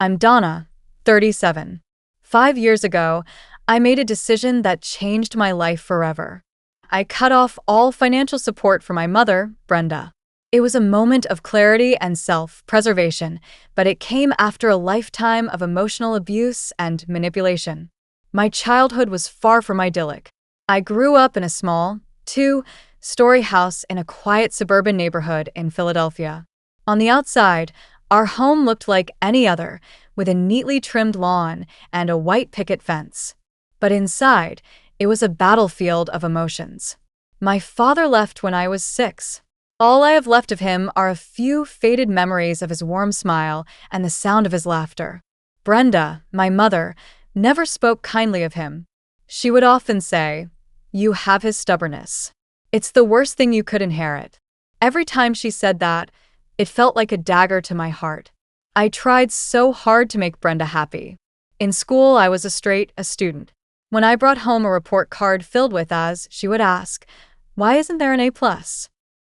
I'm Donna, 37. 5 years ago, I made a decision that changed my life forever. I cut off all financial support for my mother, Brenda. It was a moment of clarity and self-preservation, but it came after a lifetime of emotional abuse and manipulation. My childhood was far from idyllic. I grew up in a small, two-story house in a quiet suburban neighborhood in Philadelphia. On the outside, our home looked like any other, with a neatly trimmed lawn and a white picket fence. But inside, it was a battlefield of emotions. My father left when I was 6. All I have left of him are a few faded memories of his warm smile and the sound of his laughter. Brenda, my mother, never spoke kindly of him. She would often say, "You have his stubbornness. It's the worst thing you could inherit." Every time she said that, it felt like a dagger to my heart. I tried so hard to make Brenda happy. In school, I was a student. When I brought home a report card filled with A's, she would ask, "Why isn't there an A+?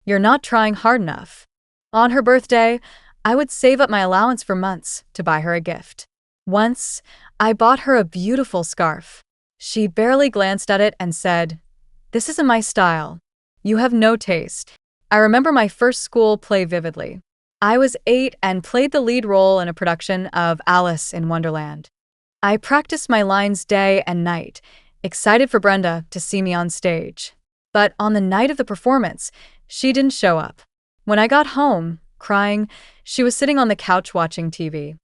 You're not trying hard enough." On her birthday, I would save up my allowance for months to buy her a gift. Once, I bought her a beautiful scarf. She barely glanced at it and said, "This isn't my style. You have no taste." I remember my first school play vividly. I was 8 and played the lead role in a production of Alice in Wonderland. I practiced my lines day and night, excited for Brenda to see me on stage. But on the night of the performance, she didn't show up. When I got home, crying, she was sitting on the couch watching TV.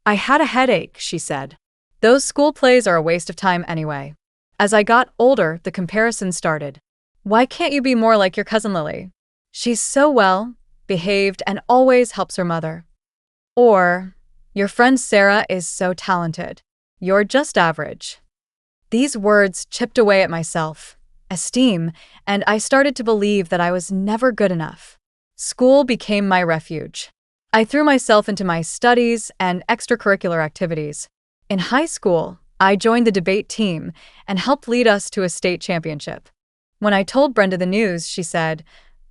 "I had a headache," she said. "Those school plays are a waste of time anyway." As I got older, the comparison started. "Why can't you be more like your cousin Lily? She's so well behaved and always helps her mother." Or, "Your friend Sarah is so talented. You're just average." These words chipped away at my self-esteem, and I started to believe that I was never good enough. School became my refuge. I threw myself into my studies and extracurricular activities. In high school, I joined the debate team and helped lead us to a state championship. When I told Brenda the news, she said,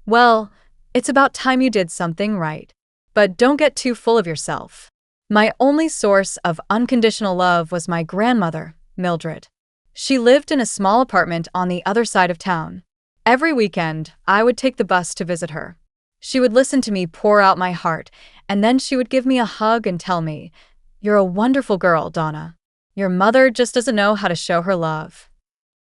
"Well, it's about time you did something right. But don't get too full of yourself." My only source of unconditional love was my grandmother, Mildred. She lived in a small apartment on the other side of town. Every weekend, I would take the bus to visit her. She would listen to me pour out my heart, and then she would give me a hug and tell me, "You're a wonderful girl, Donna. Your mother just doesn't know how to show her love."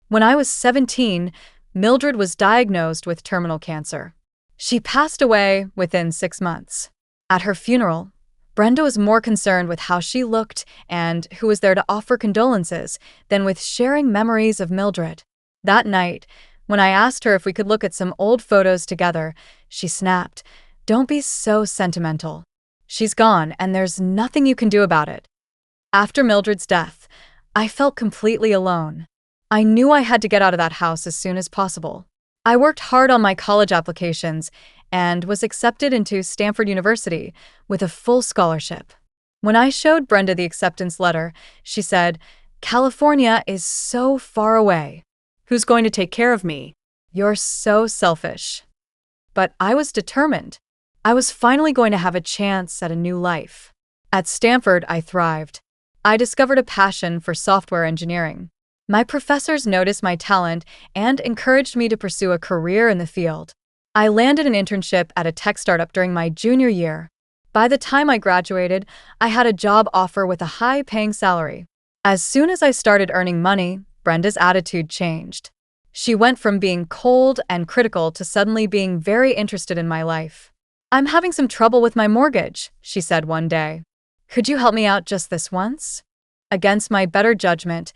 When I was 17, Mildred was diagnosed with terminal cancer. She passed away within 6 months. At her funeral, Brenda was more concerned with how she looked and who was there to offer condolences than with sharing memories of Mildred. That night, when I asked her if we could look at some old photos together, she snapped, "Don't be so sentimental. She's gone and there's nothing you can do about it." After Mildred's death, I felt completely alone. I knew I had to get out of that house as soon as possible. I worked hard on my college applications and was accepted into Stanford University with a full scholarship. When I showed Brenda the acceptance letter, she said, "California is so far away. Who's going to take care of me? You're so selfish." But I was determined. I was finally going to have a chance at a new life. At Stanford, I thrived. I discovered a passion for software engineering. My professors noticed my talent and encouraged me to pursue a career in the field. I landed an internship at a tech startup during my junior year. By the time I graduated, I had a job offer with a high-paying salary. As soon as I started earning money, Brenda's attitude changed. She went from being cold and critical to suddenly being very interested in my life. "I'm having some trouble with my mortgage," she said one day. "Could you help me out just this once?" Against my better judgment,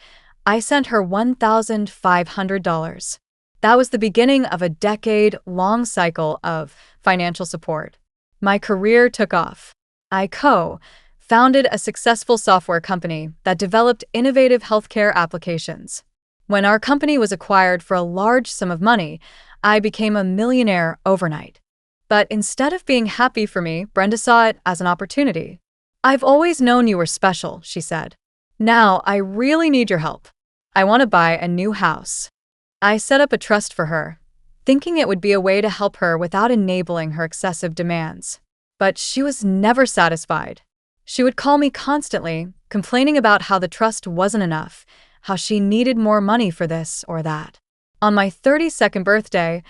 I sent her $1,500. That was the beginning of a decade-long cycle of financial support. My career took off. I co-founded a successful software company that developed innovative healthcare applications. When our company was acquired for a large sum of money, I became a millionaire overnight. But instead of being happy for me, Brenda saw it as an opportunity. "I've always known you were special," she said. "Now I really need your help. I want to buy a new house." I set up a trust for her, thinking it would be a way to help her without enabling her excessive demands. But she was never satisfied. She would call me constantly, complaining about how the trust wasn't enough, how she needed more money for this or that. On my 32nd birthday,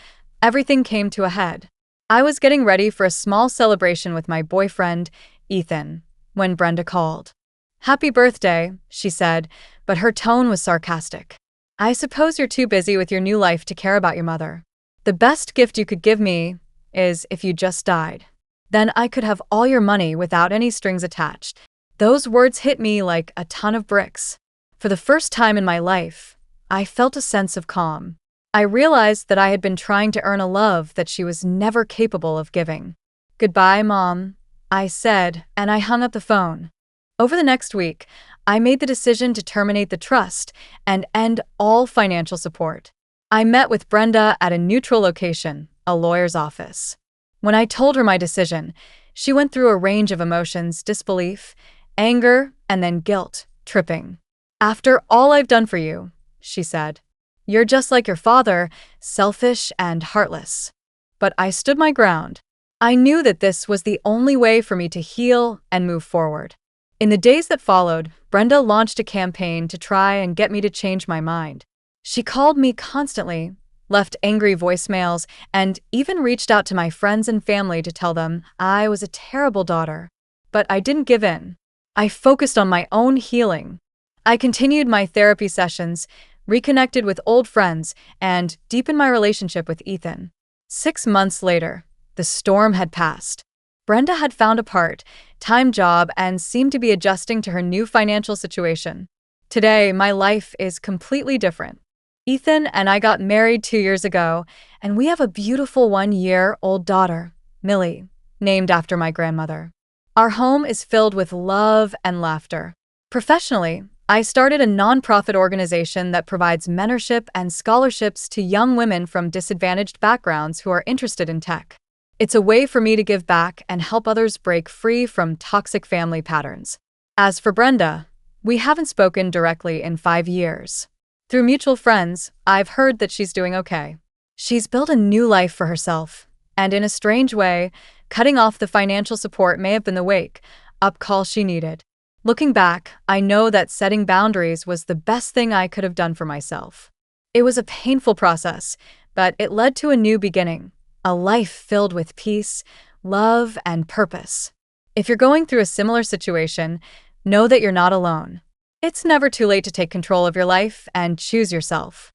everything came to a head. I was getting ready for a small celebration with my boyfriend, Ethan, when Brenda called. "Happy birthday," she said, but her tone was sarcastic. "I suppose you're too busy with your new life to care about your mother. The best gift you could give me is if you just died. Then I could have all your money without any strings attached." Those words hit me like a ton of bricks. For the first time in my life, I felt a sense of calm. I realized that I had been trying to earn a love that she was never capable of giving. "Goodbye, Mom," I said, and I hung up the phone. Over the next week, I made the decision to terminate the trust and end all financial support. I met with Brenda at a neutral location, a lawyer's office. When I told her my decision, she went through a range of emotions: disbelief, anger, and then guilt, tripping. "After all I've done for you," she said, "you're just like your father, selfish and heartless." But I stood my ground. I knew that this was the only way for me to heal and move forward. In the days that followed, Brenda launched a campaign to try and get me to change my mind. She called me constantly, left angry voicemails, and even reached out to my friends and family to tell them I was a terrible daughter. But I didn't give in. I focused on my own healing. I continued my therapy sessions, reconnected with old friends, and deepened my relationship with Ethan. 6 months later, the storm had passed. Brenda had found a part-time job and seemed to be adjusting to her new financial situation. Today, my life is completely different. Ethan and I got married 2 years ago, and we have a beautiful 1-year-old daughter, Millie, named after my grandmother. Our home is filled with love and laughter. Professionally, I started a nonprofit organization that provides mentorship and scholarships to young women from disadvantaged backgrounds who are interested in tech. It's a way for me to give back and help others break free from toxic family patterns. As for Brenda, we haven't spoken directly in 5 years. Through mutual friends, I've heard that she's doing okay. She's built a new life for herself, and in a strange way, cutting off the financial support may have been the wake-up call she needed. Looking back, I know that setting boundaries was the best thing I could have done for myself. It was a painful process, but it led to a new beginning, a life filled with peace, love, and purpose. If you're going through a similar situation, know that you're not alone. It's never too late to take control of your life and choose yourself.